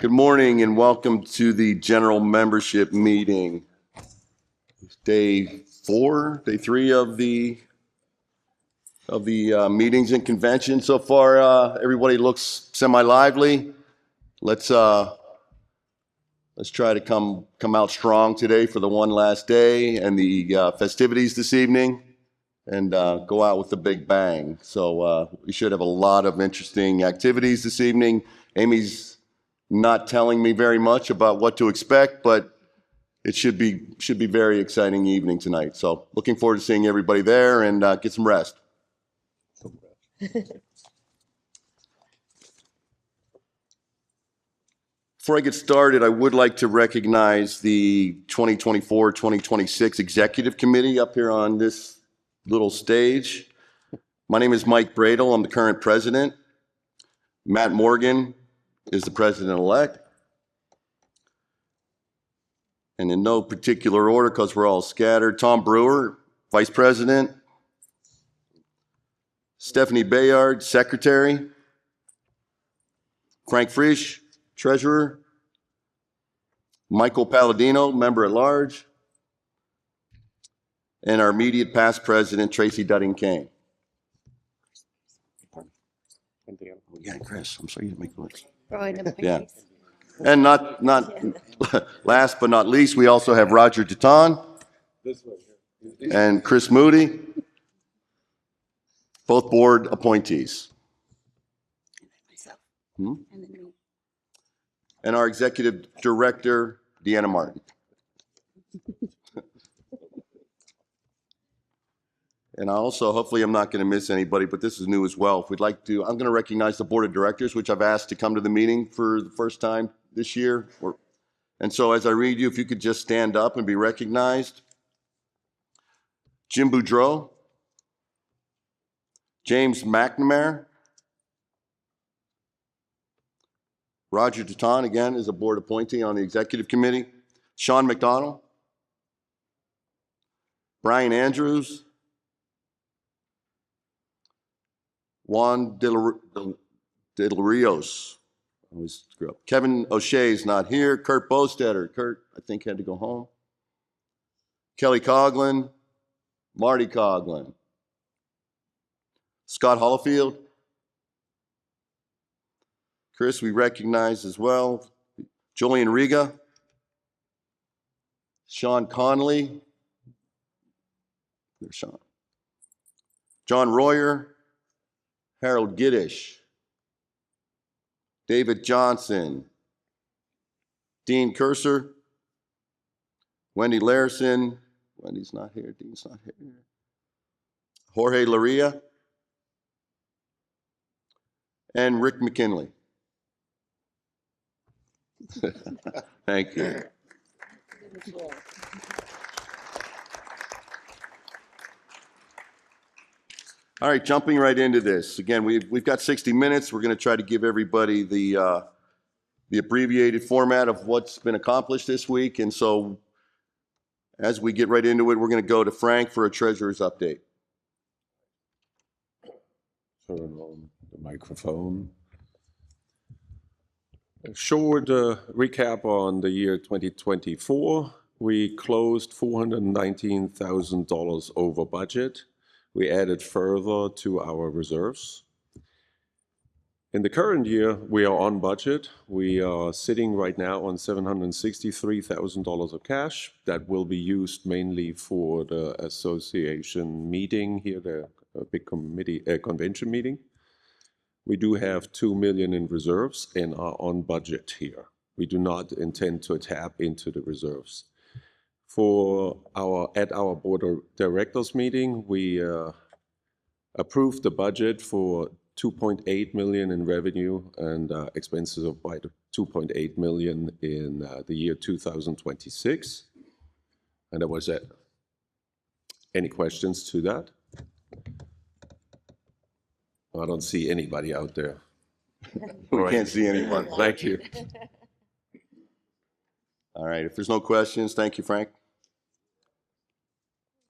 Good morning and welcome to the general membership meeting. Day 3 of the meetings and convention. So far, everybody looks semi-lively. Let's try to come out strong today for the one last day and the festivities this evening, and go out with a big bang. So we should have a lot of interesting activities this evening. Amy's not telling me very much about what to expect, but it should be very exciting evening tonight. So looking forward to seeing everybody there and get some rest. Before I get started, I would like to recognize the 2024-2026 Executive Committee up here on this little stage. My name is Mike Bradle. I'm the current president. Matt Morgan is the president-elect. And in no particular order, because we're all scattered, Tom Brewer, vice president. Stephanie Bayard, secretary. Frank Frisch, treasurer. Michael Palladino, member at large. And our immediate past president, Tracy Dudding-Kane. Yeah, Chris, I'm sorry you make noise. Yeah. And not last but not least, we also have Roger Duton and Chris Moody, both board appointees. And our executive director, Deanna Martin. And also, hopefully I'm not going to miss anybody, but this is new as well. If we'd like to, I'm going to recognize the board of directors, which I've asked to come to the meeting for the first time this year. And so as I read you, if you could just stand up and be recognized. Jim Boudreau, James McNamara, Roger Duton, again, is a board appointee on the executive committee. Sean McDonald, Brian Andrews, Juan de los Rios. Kevin O'Shea is not here. Kurt Bostetter. Kurt, I think, had to go home. Kelly Coughlin. Marty Coughlin. Scott Hollifield. Chris, we recognize as well. Julian Riga. Sean Connolly. There's Sean. John Royer. Harold Giddish, David Johnson, Dean Cursor, Wendy Larison, Wendy's not here, Dean's not here, Jorge Laria, and Rick McKinley. Thank you. All right, jumping right into this. Again, we've got 60 minutes. We're going to try to give everybody the abbreviated format of what's been accomplished this week. And so as we get right into it, we're going to go to Frank for a treasurer's update. Turn on the microphone. A short recap on the year 2024. We closed $419,000 over budget. We added further to our reserves. In the current year, we are on budget. We are sitting right now on $763,000 of cash that will be used mainly for the association meeting here, the big convention meeting. We do have $2 million in reserves and are on budget here. We do not intend to tap into the reserves. At our board of directors meeting, we approved the budget for $2.8 million in revenue and expenses of by $2.8 million in the year 2026. And that was it. Any questions to that? I don't see anybody out there. We can't see anyone. Thank you. All right, if there's no questions, thank you, Frank.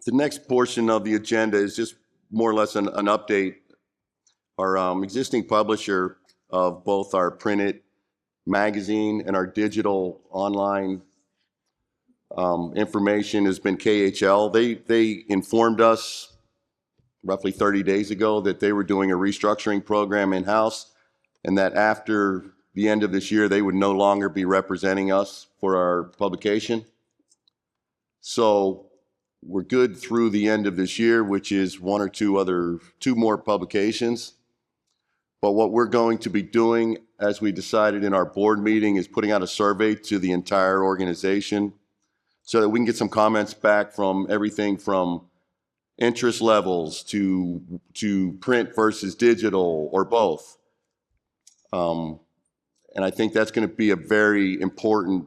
The next portion of the agenda is just more or less an update. Our existing publisher of both our printed magazine and our digital online information has been KHL. They informed us roughly 30 days ago that they were doing a restructuring program in-house, and that after the end of this year, they would no longer be representing us for our publication. So we're good through the end of this year, which is two more publications. But what we're going to be doing, as we decided in our board meeting, is putting out a survey to the entire organization so that we can get some comments back from everything from interest levels to print versus digital or both. And I think that's going to be a very important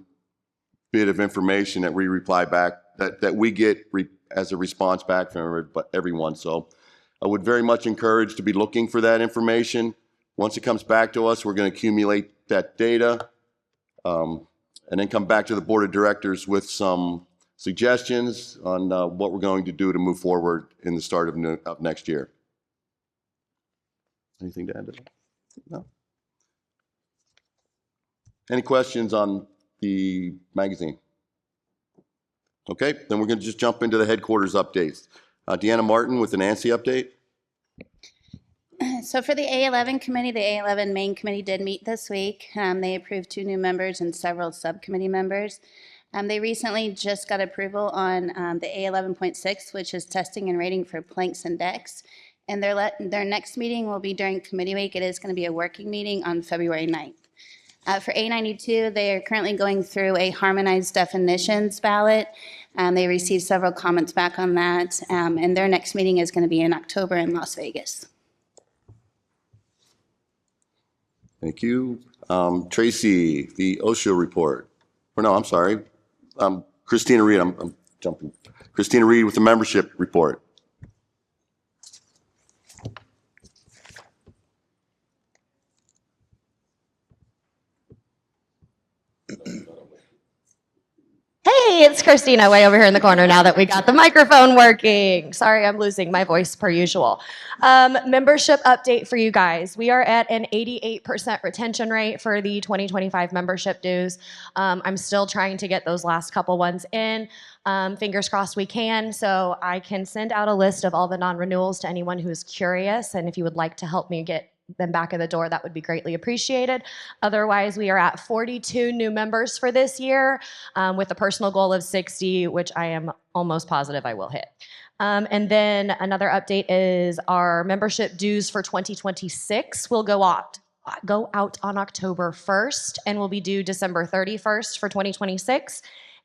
bit of information that we reply back, that we get as a response back from everyone. So I would very much encourage to be looking for that information. Once it comes back to us, we're going to accumulate that data and then come back to the board of directors with some suggestions on what we're going to do to move forward in the start of next year. Anything to add to that? No? Any questions on the magazine? Okay, then we're going to just jump into the headquarters updates. Deanna Martin with the Nancy update. So for the A11 committee, the A11 main committee did meet this week. They approved 2 new members and several subcommittee members. They recently just got approval on the A11.6, which is testing and rating for planks and decks. And their next meeting will be during committee week. It is going to be a working meeting on February 9th. For A92, they are currently going through a harmonized definitions ballot. They received several comments back on that. And their next meeting is going to be in October in Las Vegas. Thank you. Tracy, the OSHA report. Or no, I'm sorry. Christina Reed, I'm jumping. Christina Reed with the membership report. Hey, it's Christina way over here in the corner now that we got the microphone working. Sorry, I'm losing my voice per usual. Membership update for you guys. We are at an 88% retention rate for the 2025 membership dues. I'm still trying to get those last couple ones in. Fingers crossed we can, so I can send out a list of all the non-renewals to anyone who's curious, and if you would like to help me get them back in the door, that would be greatly appreciated. Otherwise, we are at 42 new members for this year with a personal goal of 60, which I am almost positive I will hit. And then another update is our membership dues for 2026 will go out on October 1st and will be due December 31st for 2026.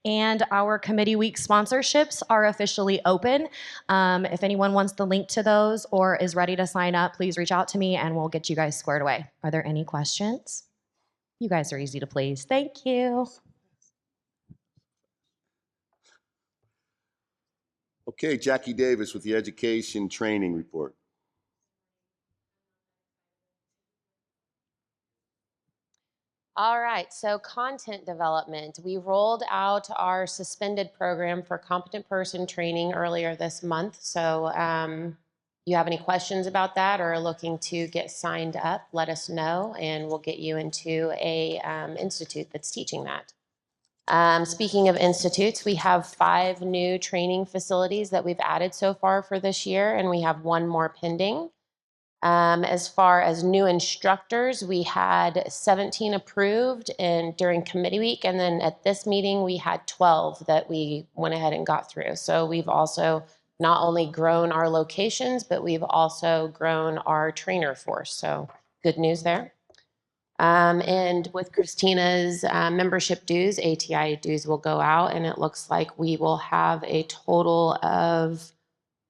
And our committee week sponsorships are officially open. If anyone wants the link to those or is ready to sign up, please reach out to me and we'll get you guys squared away. Are there any questions? You guys are easy to please. Thank you. Okay, Jackie Davis with the education training report. All right, so content development. We rolled out our suspended program for competent person training earlier this month. So you have any questions about that or are looking to get signed up, let us know and we'll get you into a institute that's teaching that. Speaking of institutes, we have 5 new training facilities that we've added so far for this year, and we have 1 more pending. As far as new instructors, we had 17 approved during committee week, and then at this meeting we had 12 that we went ahead and got through. So we've also not only grown our locations, but we've also grown our trainer force. So good news there. And with Christina's membership dues, ATI dues will go out, and it looks like we will have a total of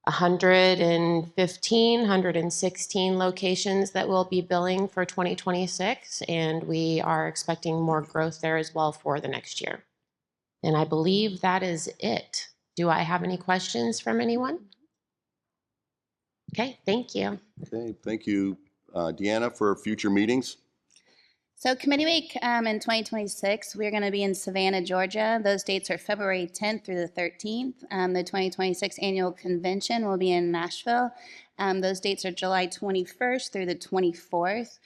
116 locations that will be billing for 2026, and we are expecting more growth there as well for the next year. And I believe that is it. Do I have any questions from anyone? Okay, thank you. Okay, thank you. Deanna, for future meetings. So committee week in 2026, we're going to be in Savannah, Georgia. Those dates are February 10th through the 13th. The 2026 annual convention will be in Nashville. Those dates are July 21st through the 24th.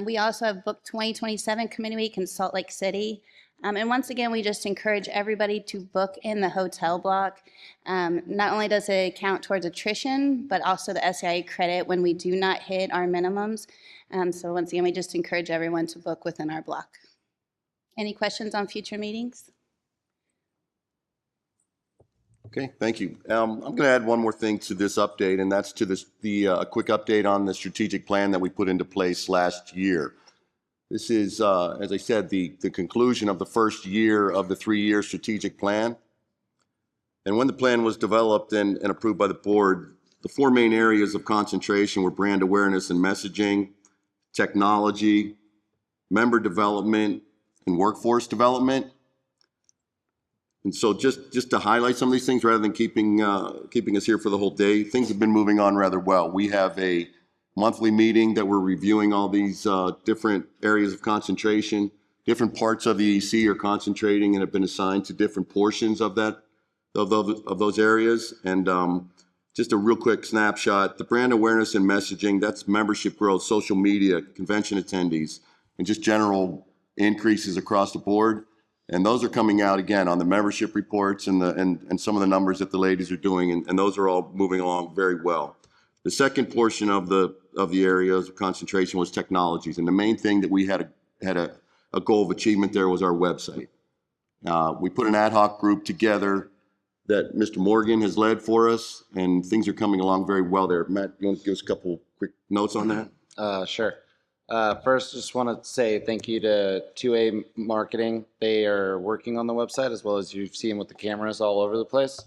We also have booked 2027 Committee Week in Salt Lake City. And once again, we just encourage everybody to book in the hotel block. Not only does it count towards attrition, but also the SEIA credit when we do not hit our minimums. So once again, we just encourage everyone to book within our block. Any questions on future meetings? Okay, thank you. I'm going to add one more thing to this update, and that's to a quick update on the strategic plan that we put into place last year. This is, as I said, the conclusion of the first year of the 3-year strategic plan. And when the plan was developed and approved by the board, the 4 main areas of concentration were brand awareness and messaging, technology, member development, and workforce development. And so just to highlight some of these things, rather than keeping us here for the whole day, things have been moving on rather well. We have a monthly meeting that we're reviewing all these different areas of concentration. Different parts of the EC are concentrating and have been assigned to different portions of those areas. And just a real quick snapshot, the brand awareness and messaging, that's membership growth, social media, convention attendees, and just general increases across the board. And those are coming out again on the membership reports and some of the numbers that the ladies are doing, and those are all moving along very well. The second portion of the areas of concentration was technologies, and the main thing that we had a goal of achievement there was our website. We put an ad hoc group together that Mr. Morgan has led for us, and things are coming along very well there. Matt, you want to give us a couple quick notes on that? Sure. First, just want to say thank you to 2A Marketing. They are working on the website, as well as you've seen with the cameras all over the place.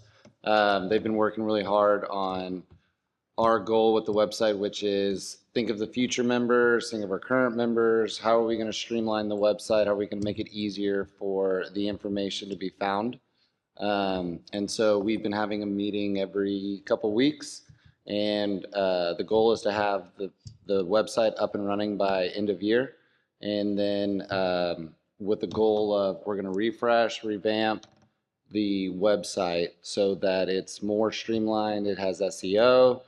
They've been working really hard on our goal with the website, which is think of the future members, think of our current members. How are we going to streamline the website? How are we going to make it easier for the information to be found? And so we've been having a meeting every couple weeks, and the goal is to have the website up and running by end of year. And then with the goal of we're going to refresh, revamp the website so that it's more streamlined. It has SEO.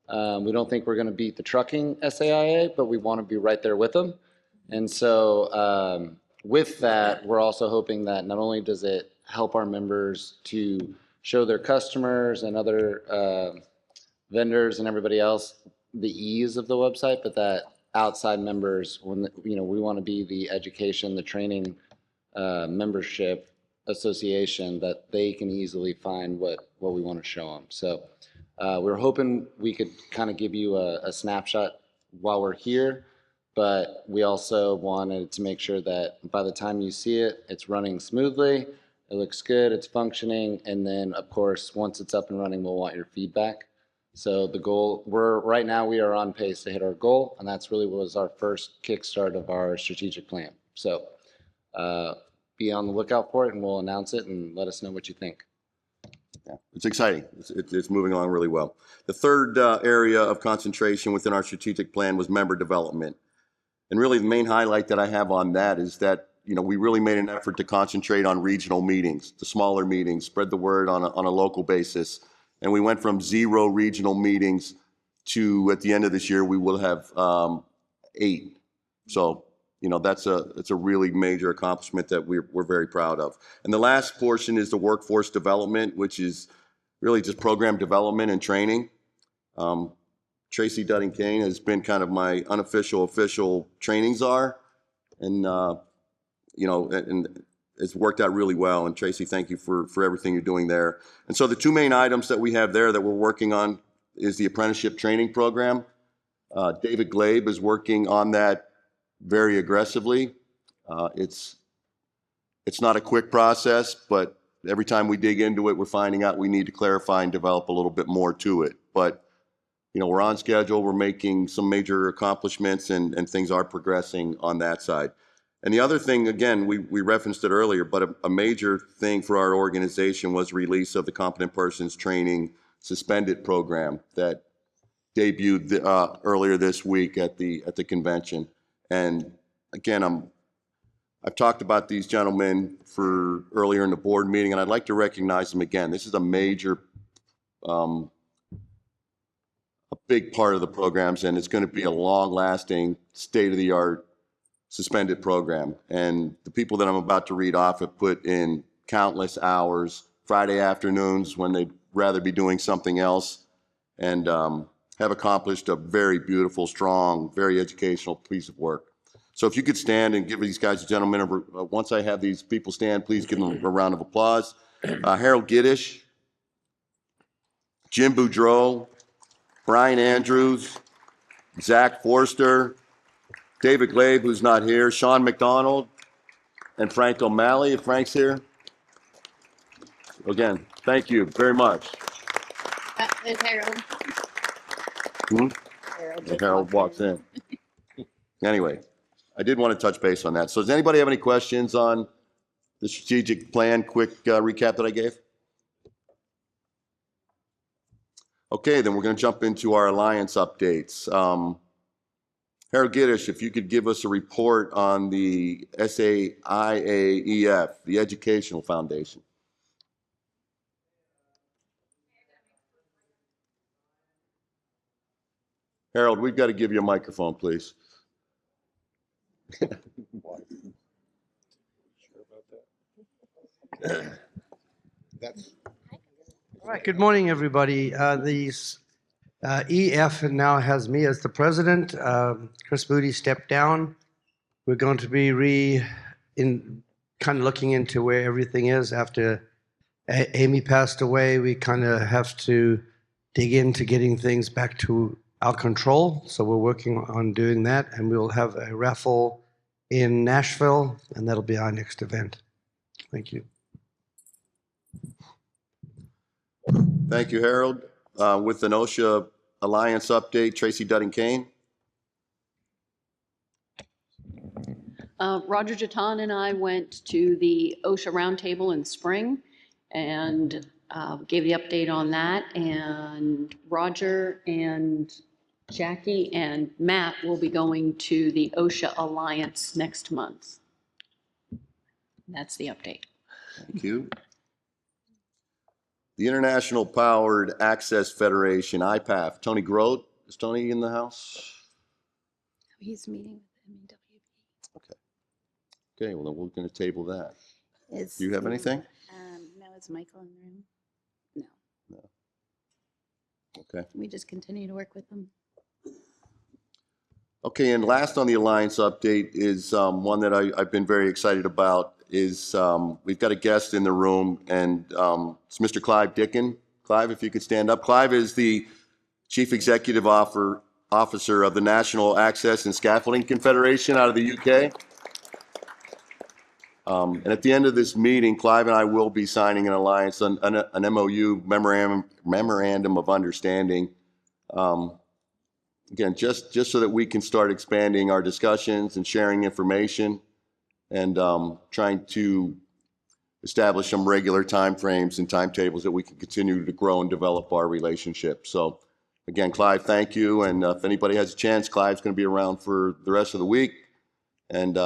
We don't think we're going to beat the trucking SAIA, but we want to be right there with them. And so with that, we're also hoping that not only does it help our members to show their customers and other vendors and everybody else the ease of the website, but that outside members, when we want to be the education, the training, membership association, that they can easily find what we want to show them. So we're hoping we could kind of give you a snapshot while we're here, but we also wanted to make sure that by the time you see it, it's running smoothly, it looks good, it's functioning, and then of course, once it's up and running, we'll want your feedback. So the goal, right now we are on pace to hit our goal, and that's really was our first kickstart of our strategic plan. So be on the lookout for it, and we'll announce it and let us know what you think. Yeah, it's exciting. It's moving along really well. The third area of concentration within our strategic plan was member development. And really the main highlight that I have on that is that, we really made an effort to concentrate on regional meetings, the smaller meetings, spread the word on a local basis. And we went from 0 regional meetings to, at the end of this year, we will have 8. So, it's a really major accomplishment that we're very proud of. And the last portion is the workforce development, which is really just program development and training. Tracy Dudding-Kane has been kind of my unofficial, official training czar. And, and it's worked out really well. And Tracy, thank you for everything you're doing there. And so the 2 main items that we have there that we're working on is the apprenticeship training program. David Glabe is working on that very aggressively. It's not a quick process, but every time we dig into it, we're finding out we need to clarify and develop a little bit more to it. But, we're on schedule. We're making some major accomplishments, and things are progressing on that side. And the other thing, again, we referenced it earlier, but a major thing for our organization was release of the Competent Persons Training Suspended program that debuted earlier this week at the convention. And again, I've talked about these gentlemen for earlier in the board meeting, and I'd like to recognize them again. This is a major a big part of the programs, and it's going to be a long-lasting, state-of-the-art suspended program. And the people that I'm about to read off have put in countless hours, Friday afternoons when they'd rather be doing something else, and have accomplished a very beautiful, strong, very educational piece of work. So if you could stand and give these guys and gentlemen, once I have these people stand, please give them a round of applause. Harold Giddish, Jim Boudreau, Brian Andrews, Zach Forster, David Glabe, who's not here, Sean McDonald, and Frank O'Malley, if Frank's here. Again, thank you very much. There's Harold. Hmm? Harold, And Harold walks in. Anyway, I did want to touch base on that. So does anybody have any questions on the strategic plan, quick recap that I gave? Okay, then we're going to jump into our alliance updates. Harold Giddish, if you could give us a report on the SAIAEF, the Educational Foundation. Harold, we've got to give you a microphone, please. All right, good morning, everybody. EF now has me as the president. Chris Moody stepped down. We're going to be kind of looking into where everything is after Amy passed away. We kind of have to dig into getting things back to our control. So we're working on doing that, and we'll have a raffle in Nashville, and that'll be our next event. Thank you. Thank you, Harold. With the OSHA Alliance update, Tracy Dudding-Kane. Roger Jatan and I went to the OSHA roundtable in spring and gave the update on that. And Roger and Jackie and Matt will be going to the OSHA Alliance next month. That's the update. Thank you. The International Powered Access Federation, IPAF. Tony Grote. Is Tony in the house? He's meeting with MEWB. Okay, well, then we're going to table that. Is, Do you have anything? No, is Michael in the room? No. Okay. We just continue to work with them. Okay, and last on the Alliance update is one that I've been very excited about is we've got a guest in the room, and it's Mr. Clive Dickin. Clive, if you could stand up. Clive is the Chief Executive Officer of the National Access and Scaffolding Confederation out of the UK. And at the end of this meeting, Clive and I will be signing an alliance, an MOU, Memorandum of Understanding. Again, just so that we can start expanding our discussions and sharing information, and trying to establish some regular timeframes and timetables that we can continue to grow and develop our relationship. So again, Clive, thank you. And if anybody has a chance, Clive's going to be around for the rest of the week. And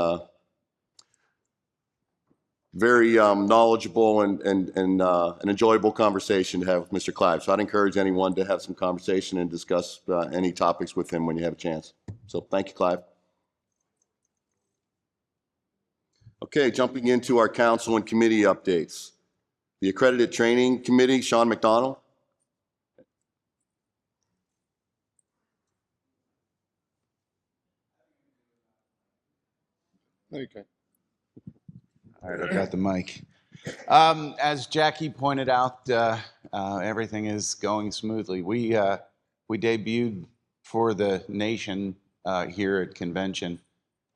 very knowledgeable and an enjoyable conversation to have with Mr. Clive. So I'd encourage anyone to have some conversation and discuss any topics with him when you have a chance. So thank you, Clive. Okay, jumping into our council and committee updates. The Accredited Training Committee, Sean McDonald. Okay. All right, I've got the mic. As Jackie pointed out, everything is going smoothly. We debuted for the nation here at convention.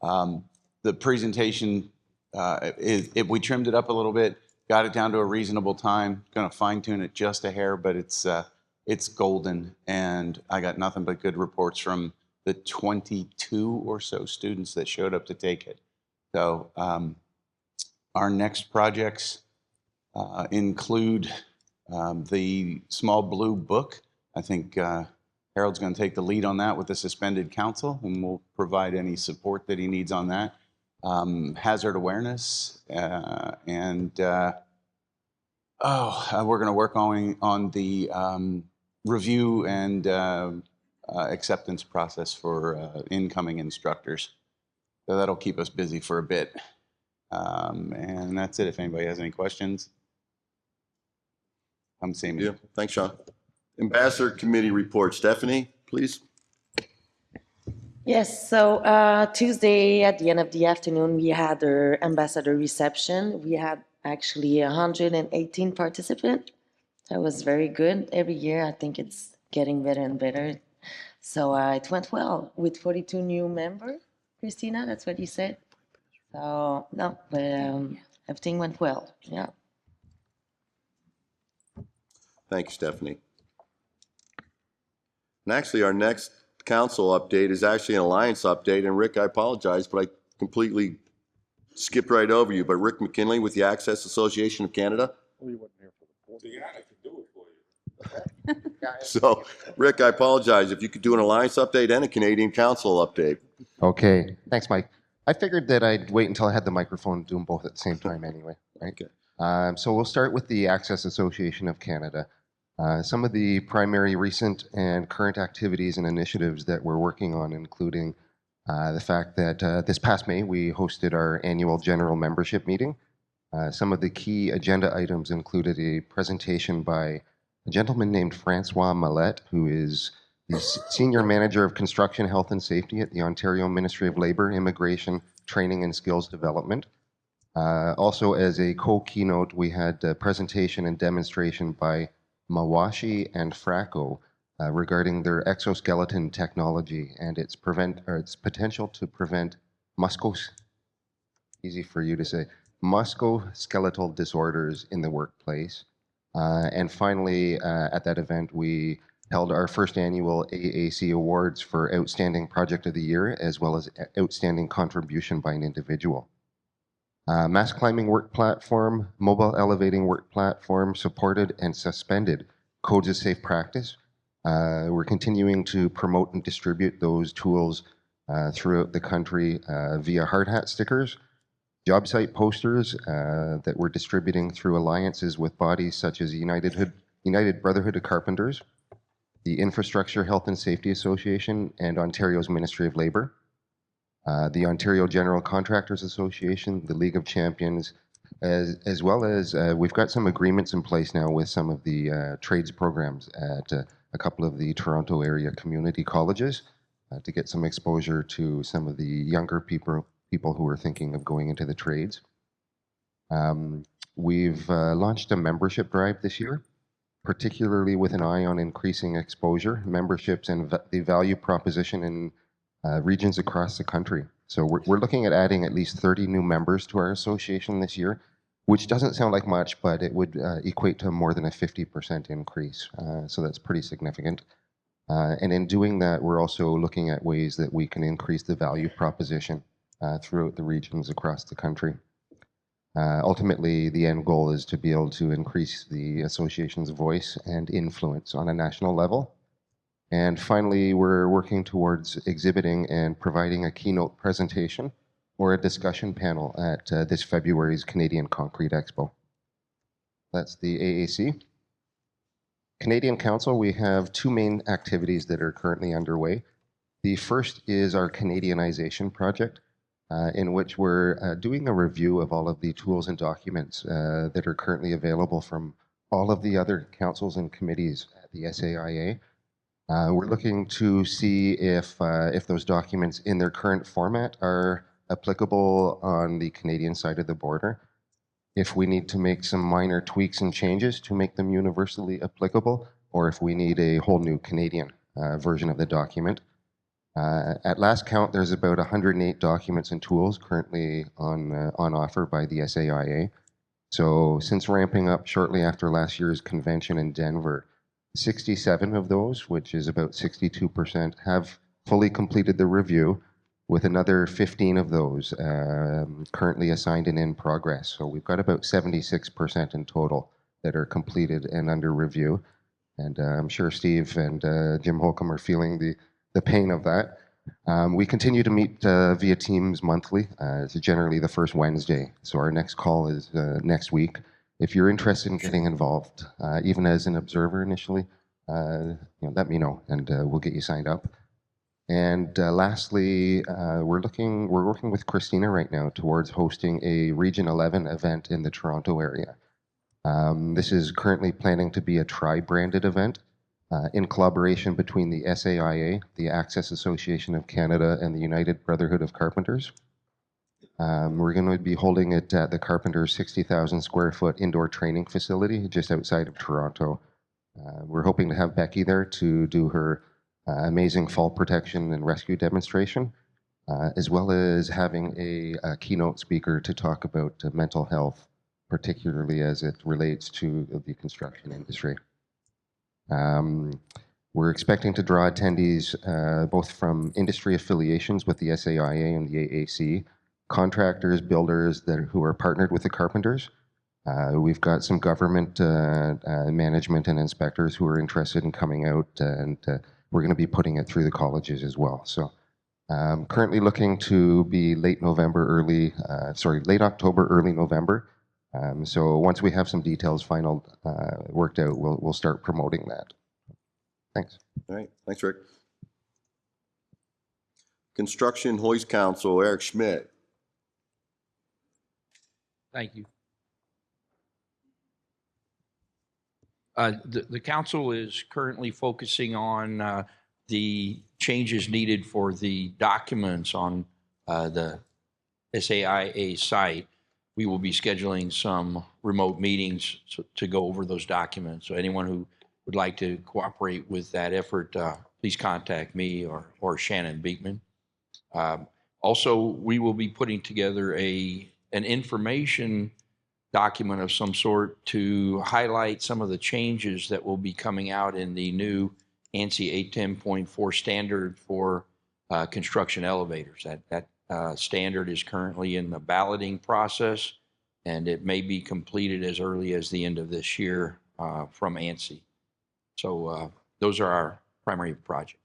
The presentation, we trimmed it up a little bit, got it down to a reasonable time. Going to fine tune it just a hair, but it's golden, and I got nothing but good reports from the 22 or so students that showed up to take it. So our next projects include the small blue book. I think Harold's going to take the lead on that with the suspended council, and we'll provide any support that he needs on that. Hazard awareness, and we're going to work on the review and acceptance process for incoming instructors. So that'll keep us busy for a bit. And that's it. If anybody has any questions, come see me. Yeah, thanks, Sean. Ambassador Committee report. Stephanie, please. Yes, so Tuesday at the end of the afternoon, we had our ambassador reception. We had actually 118 participants. That was very good. Every year, I think it's getting better and better. So it went well with 42 new members. Christina, that's what you said? So, no, but everything went well, yeah. Thank you, Stephanie. And actually, our next council update is actually an alliance update. And Rick, I apologize, but I completely skipped right over you. But Rick McKinley with the Access Association of Canada. So, Rick, I apologize. If you could do an alliance update and a Canadian Council update. Okay, thanks, Mike. I figured that I'd wait until I had the microphone to do them both at the same time anyway, right? Okay. So we'll start with the Access Association of Canada. Some of the primary recent and current activities and initiatives that we're working on, including the fact that this past May we hosted our annual general membership meeting. Some of the key agenda items included a presentation by a gentleman named Francois Mallette, who is the Senior Manager of Construction, Health and Safety at the Ontario Ministry of Labour, Immigration, Training and Skills Development. Also, as a co-keynote, we had a presentation and demonstration by Mawashi and Fracco regarding their exoskeleton technology and its potential to prevent easy for you to say, musculoskeletal disorders in the workplace. And finally, at that event, we held our first annual AAC Awards for Outstanding Project of the Year, as well as Outstanding Contribution by an Individual. Mass Climbing Work Platform, Mobile Elevating Work Platform supported and suspended Codes of Safe Practice. We're continuing to promote and distribute those tools throughout the country via hard hat stickers, job site posters that we're distributing through alliances with bodies such as United Brotherhood of Carpenters, the Infrastructure Health and Safety Association, and Ontario's Ministry of Labour, the Ontario General Contractors Association, the League of Champions, as well as we've got some agreements in place now with some of the trades programs at a couple of the Toronto area community colleges to get some exposure to some of the younger people who are thinking of going into the trades. We've launched a membership drive this year, particularly with an eye on increasing exposure, memberships, and the value proposition in regions across the country. So we're looking at adding at least 30 new members to our association this year, which doesn't sound like much, but it would equate to more than a 50% increase. So that's pretty significant. And in doing that, we're also looking at ways that we can increase the value proposition throughout the regions across the country. Ultimately, the end goal is to be able to increase the association's voice and influence on a national level. And finally, we're working towards exhibiting and providing a keynote presentation or a discussion panel at this February's Canadian Concrete Expo. That's the AAC. Canadian Council, we have two main activities that are currently underway. The first is our Canadianization project, in which we're doing a review of all of the tools and documents that are currently available from all of the other councils and committees at the SAIA. We're looking to see if those documents in their current format are applicable on the Canadian side of the border, if we need to make some minor tweaks and changes to make them universally applicable, or if we need a whole new Canadian version of the document. At last count, there's about 108 documents and tools currently on offer by the SAIA. So since ramping up shortly after last year's convention in Denver, 67 of those, which is about 62%, have fully completed the review, with another 15 of those currently assigned and in progress. So we've got about 76% in total that are completed and under review. And I'm sure Steve and Jim Holcomb are feeling the pain of that. We continue to meet via Teams monthly. It's generally the first Wednesday. So our next call is next week. If you're interested in getting involved, even as an observer initially, let me know, and we'll get you signed up. And lastly, we're working with Christina right now towards hosting a Region 11 event in the Toronto area. This is currently planning to be a tri-branded event in collaboration between the SAIA, the Access Association of Canada, and the United Brotherhood of Carpenters. We're going to be holding it at the Carpenters 60,000 square foot indoor training facility just outside of Toronto. We're hoping to have Becky there to do her amazing fall protection and rescue demonstration, as well as having a keynote speaker to talk about mental health, particularly as it relates to the construction industry. We're expecting to draw attendees both from industry affiliations with the SAIA and the AAC, contractors, builders who are partnered with the carpenters. We've got some government management and inspectors who are interested in coming out, and we're going to be putting it through the colleges as well. So currently looking to be late October, early November. So once we have some details worked out, we'll start promoting that. Thanks. All right, thanks, Rick. Construction Hoist Council, Eric Schmidt. Thank you. The council is currently focusing on the changes needed for the documents on the SAIA site. We will be scheduling some remote meetings to go over those documents. So anyone who would like to cooperate with that effort, please contact me or Shannon Beekman. Also, we will be putting together an information document of some sort to highlight some of the changes that will be coming out in the new ANSI 810.4 standard for construction elevators. That standard is currently in the balloting process, and it may be completed as early as the end of this year from ANSI. So those are our primary projects.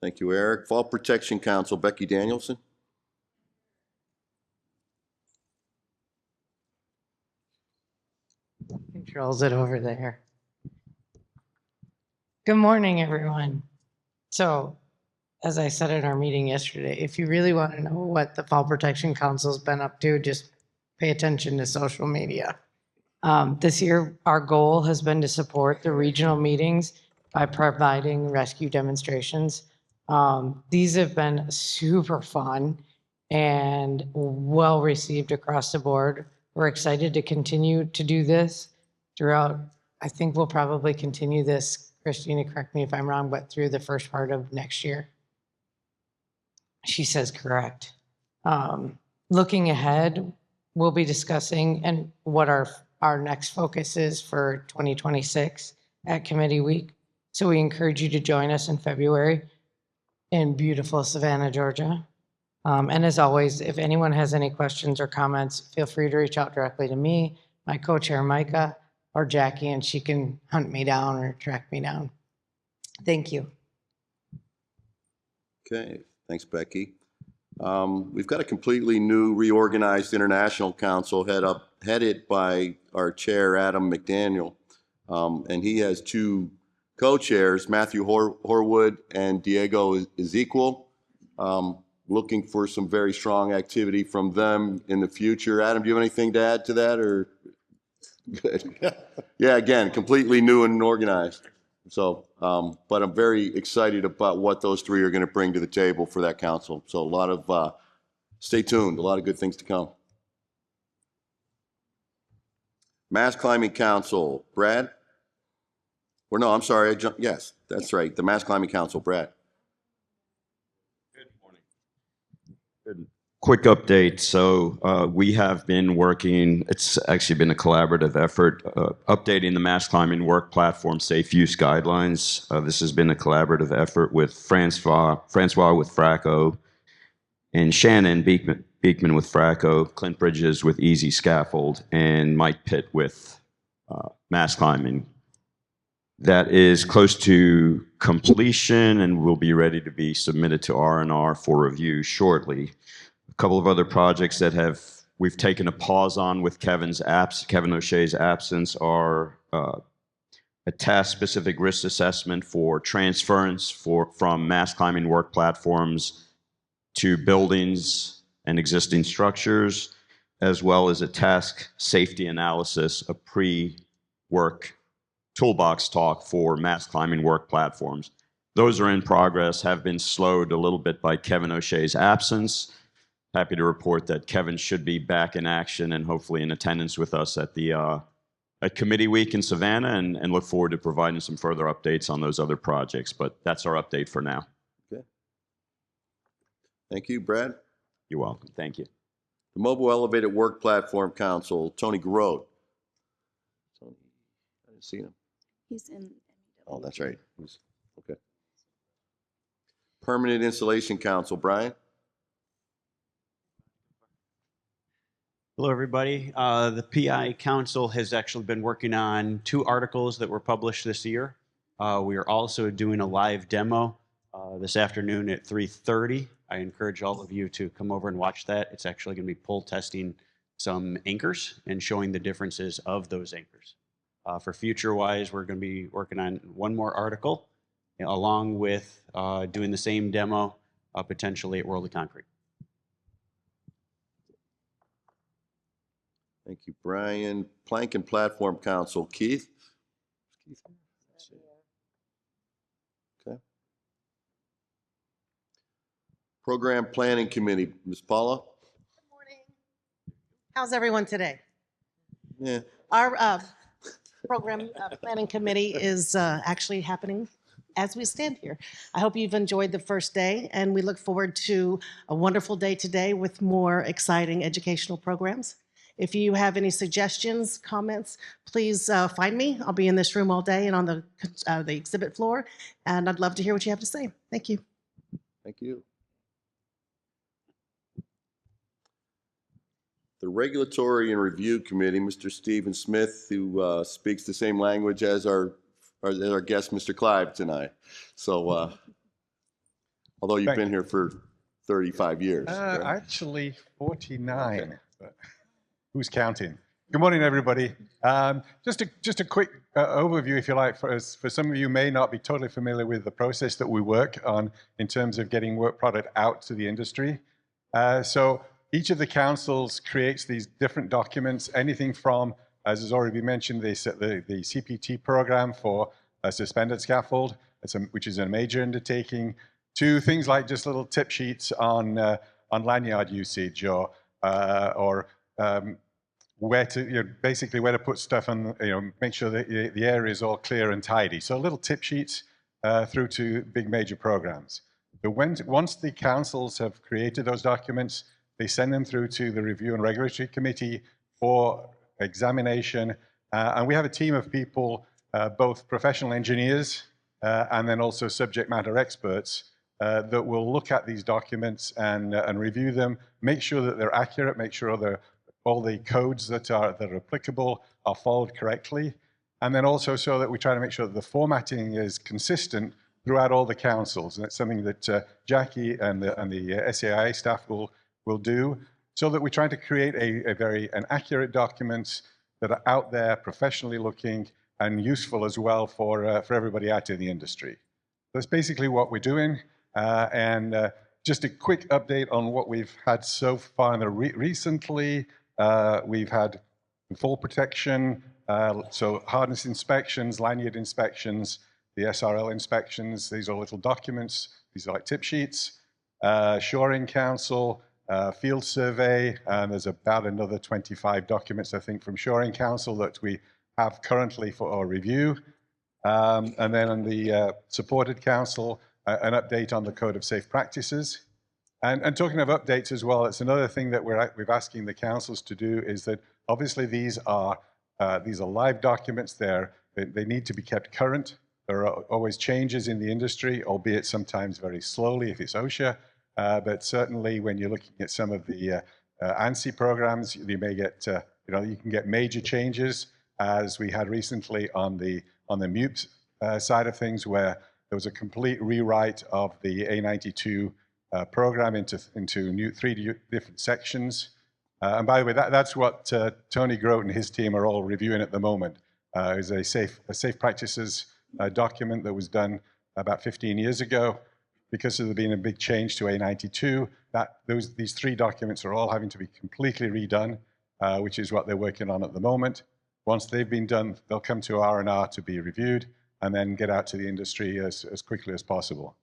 Thank you, Eric. Fall Protection Council, Becky Danielson. Controls it over there. Good morning, everyone. So, as I said in our meeting yesterday, if you really want to know what the Fall Protection Council's been up to, just pay attention to social media. This year, our goal has been to support the regional meetings by providing rescue demonstrations. These have been super fun and well received across the board. We're excited to continue to do this throughout. I think we'll probably continue this, Christina, correct me if I'm wrong, but through the first part of next year. She says correct. Looking ahead, we'll be discussing and what our next focus is for 2026 at Committee Week. So we encourage you to join us in February in beautiful Savannah, Georgia. And as always, if anyone has any questions or comments, feel free to reach out directly to me, my co-chair Micah, or Jackie, and she can hunt me down or track me down. Thank you. Okay, thanks, Becky. We've got a completely new reorganized international council headed by our chair, Adam McDaniel. And he has two co-chairs, Matthew Horwood and Diego Ezequiel. Looking for some very strong activity from them in the future. Adam, do you have anything to add to that, or? Good. Yeah, again, completely new and organized. So, but I'm very excited about what those three are going to bring to the table for that council. So a lot of, stay tuned, a lot of good things to come. Mass Climbing Council, Brad? Or no, I'm sorry, yes, that's right, the Mass Climbing Council, Brad. Quick update. So we have been working, it's actually been a collaborative effort, updating the Mass Climbing Work Platform Safe Use Guidelines. This has been a collaborative effort with Francois with Fracco, and Shannon Beekman with Fracco, Clint Bridges with Easy Scaffold, and Mike Pitt with Mass Climbing. That is close to completion and will be ready to be submitted to R&R for review shortly. A couple of other projects that we've taken a pause on with Kevin O'Shea's absence are a task-specific risk assessment for transference from mass climbing work platforms to buildings and existing structures, as well as a task safety analysis, a pre-work toolbox talk for mass climbing work platforms. Those are in progress, have been slowed a little bit by Kevin O'Shea's absence. Happy to report that Kevin should be back in action and hopefully in attendance with us at the at Committee Week in Savannah, and look forward to providing some further updates on those other projects. But that's our update for now. Okay. Thank you, Brad. You're welcome. Thank you. The Mobile Elevated Work Platform Council, Tony Garode. Tony, I didn't see him. He's in. Oh, that's right. Okay. Permanent Installation Council, Brian. Hello, everybody. The PI Council has actually been working on 2 articles that were published this year. We are also doing a live demo this afternoon at 3:30. I encourage all of you to come over and watch that. It's actually going to be pull testing some anchors and showing the differences of those anchors. For future-wise, we're going to be working on 1 more article, along with doing the same demo potentially at World of Concrete. Thank you, Brian. Plank and Platform Council, Keith. Okay. Program Planning Committee, Ms. Paula. How's everyone today? Yeah. Our program planning committee is actually happening as we stand here. I hope you've enjoyed the first day, and we look forward to a wonderful day today with more exciting educational programs. If you have any suggestions, comments, please find me. I'll be in this room all day and on the exhibit floor, and I'd love to hear what you have to say. Thank you. Thank you. The Regulatory and Review Committee, Mr. Stephen Smith, who speaks the same language as our guest, Mr. Clive, tonight. So, although you've been here for 35 years. Right? Actually, 49. Okay. But who's counting? Good morning, everybody. Just a quick overview, if you like, for some of you may not be totally familiar with the process that we work on in terms of getting work product out to the industry. So each of the councils creates these different documents, anything from, as has already been mentioned, the CPT program for a suspended scaffold, which is a major undertaking, to things like just little tip sheets on lanyard usage or where to, basically where to put stuff and, make sure that the area is all clear and tidy. So little tip sheets through to big major programs. But once the councils have created those documents, they send them through to the Review and Regulatory Committee for examination. And we have a team of people, both professional engineers and then also subject matter experts that will look at these documents and review them, make sure that they're accurate, make sure all the codes that are applicable are followed correctly. And then also so that we try to make sure that the formatting is consistent throughout all the councils. And that's something that Jackie and the SAIA staff will do, so that we try to create an accurate document that are out there, professionally looking, and useful as well for everybody out in the industry. That's basically what we're doing. And just a quick update on what we've had so far. Recently, we've had fall protection, so harness inspections, lanyard inspections, the SRL inspections. These are little documents. These are like tip sheets. Shoring Council, field survey, and there's about another 25 documents, I think, from Shoring Council that we have currently for our review. And then on the supported council, an update on the Code of Safe Practices. And talking of updates as well, it's another thing that we're asking the councils to do is that obviously these are live documents. They need to be kept current. There are always changes in the industry, albeit sometimes very slowly if it's OSHA. But certainly when you're looking at some of the ANSI programs, you may get, you can get major changes, as we had recently on the MUPE side of things, where there was a complete rewrite of the A92 program into 3 different sections. And by the way, that's what Tony Grote and his team are all reviewing at the moment. is a safe practices document that was done about 15 years ago. Because of there being a big change to A92, these 3 documents are all having to be completely redone, which is what they're working on at the moment. Once they've been done, they'll come to R&R to be reviewed and then get out to the industry as quickly as possible.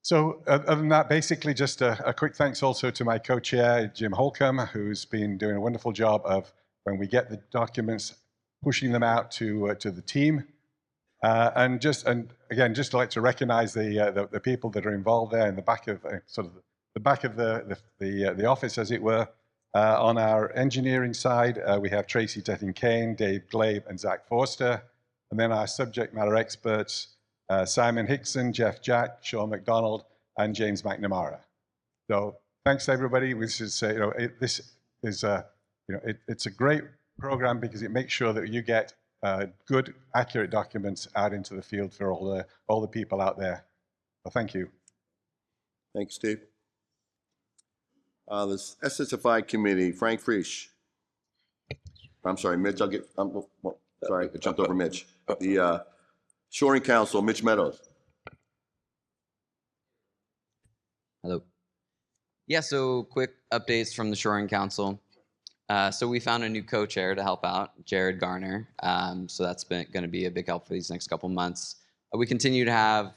So other than that, basically just a quick thanks also to my co-chair, Jim Holcomb, who's been doing a wonderful job of, when we get the documents, pushing them out to the team. And again, just like to recognize the people that are involved there in the back of the back of the office, as it were. On our engineering side, we have Tracy Tetting-Kane, Dave Glabe, and Zach Forster. And then our subject matter experts, Simon Hickson, Jeff Jack, Sean McDonald, and James McNamara. So thanks everybody. This is it's a great program because it makes sure that you get good, accurate documents out into the field for all the people out there. Well, thank you. Thanks, Steve. The SSFI committee, Frank Frisch. I'm sorry, Mitch. Sorry, I jumped over Mitch. The Shoring Council, Mitch Meadows. Hello. Yeah, so quick updates from the Shoring Council. So we found a new co-chair to help out, Jared Garner. So that's going to be a big help for these next couple months. We continue to have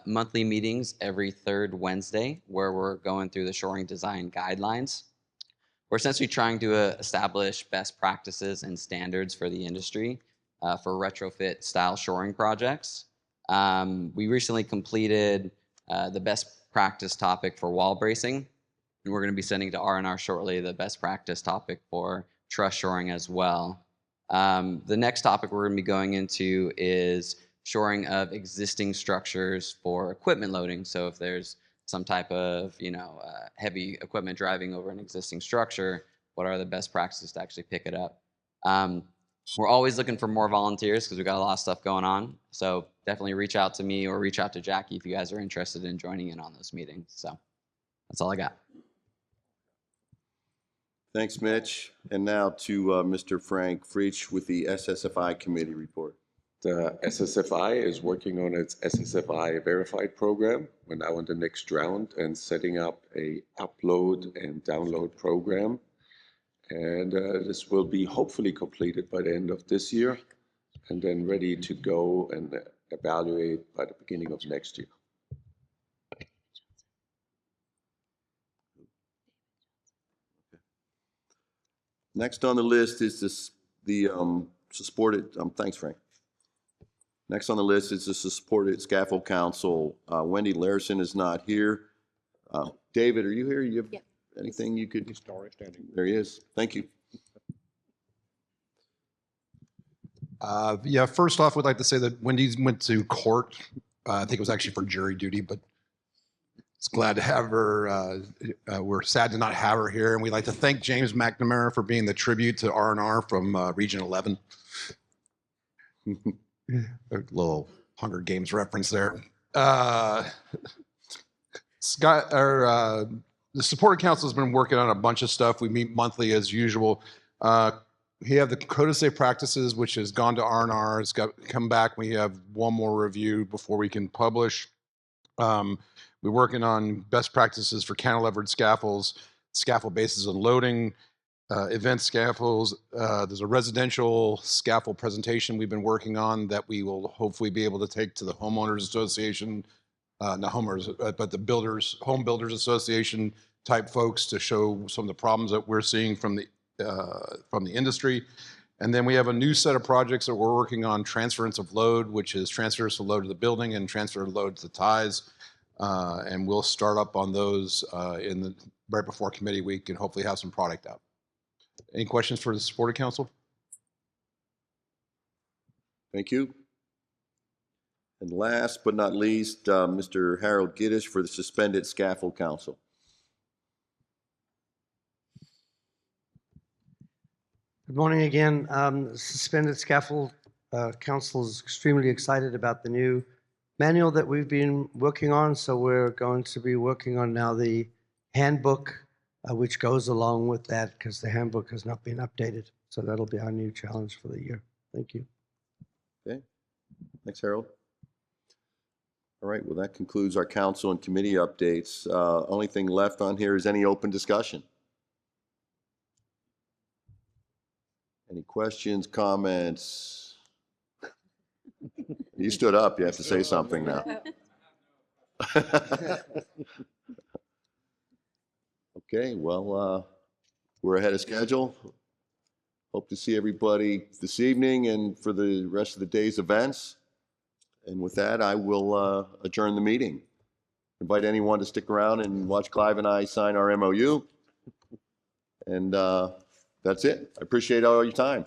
monthly meetings every 3rd Wednesday where we're going through the shoring design guidelines. We're essentially trying to establish best practices and standards for the industry for retrofit style shoring projects. We recently completed the best practice topic for wall bracing. And we're going to be sending to R&R shortly the best practice topic for truss shoring as well. The next topic we're going to be going into is shoring of existing structures for equipment loading. So if there's some type of heavy equipment driving over an existing structure, what are the best practices to actually pick it up? We're always looking for more volunteers because we've got a lot of stuff going on. So definitely reach out to me or reach out to Jackie if you guys are interested in joining in on those meetings. So that's all I got. Thanks, Mitch. And now to Mr. Frank Frisch with the SSFI committee report. The SSFI is working on its SSFI Verified program. We're now in the next round and setting up a upload and download program. And this will be hopefully completed by the end of this year and then ready to go and evaluate by the beginning of next year. Next on the list is supported, thanks, Frank. Next on the list is the supported scaffold council. Wendy Larson is not here. David, are you here? You have anything you could? There he is. Thank you. Yeah, first off, we'd like to say that Wendy went to court. I think it was actually for jury duty, but it's glad to have her. We're sad to not have her here, and we'd like to thank James McNamara for being the tribute to R&R from Region 11. A little Hunger Games reference there. Scott, the support council has been working on a bunch of stuff. We meet monthly as usual. We have the Code of Safe Practices, which has gone to R&R. It's got come back. We have one more review before we can publish. We're working on best practices for cantilevered scaffolds, scaffold bases and loading, event scaffolds. There's a residential scaffold presentation we've been working on that we will hopefully be able to take to the homeowners association, not homeowners, but the home builders association type folks to show some of the problems that we're seeing from the industry. And then we have a new set of projects that we're working on, transference of load, which is transfers of load to the building and transfer of load to the ties. And we'll start up on those right before committee week and hopefully have some product out. Any questions for the supported council? Thank you. And last but not least, Mr. Harold Giddish for the suspended scaffold council. Good morning again. Suspended Scaffold Council is extremely excited about the new manual that we've been working on. So we're going to be working on now the handbook, which goes along with that because the handbook has not been updated. So that'll be our new challenge for the year. Thank you. Okay, thanks, Harold. All right, well, that concludes our council and committee updates. Only thing left on here is any open discussion. Any questions, comments? You stood up, you have to say something now. Okay, well, we're ahead of schedule. Hope to see everybody this evening and for the rest of the day's events. And with that, I will adjourn the meeting. Invite anyone to stick around and watch Clive and I sign our MOU. And that's it. I appreciate all your time.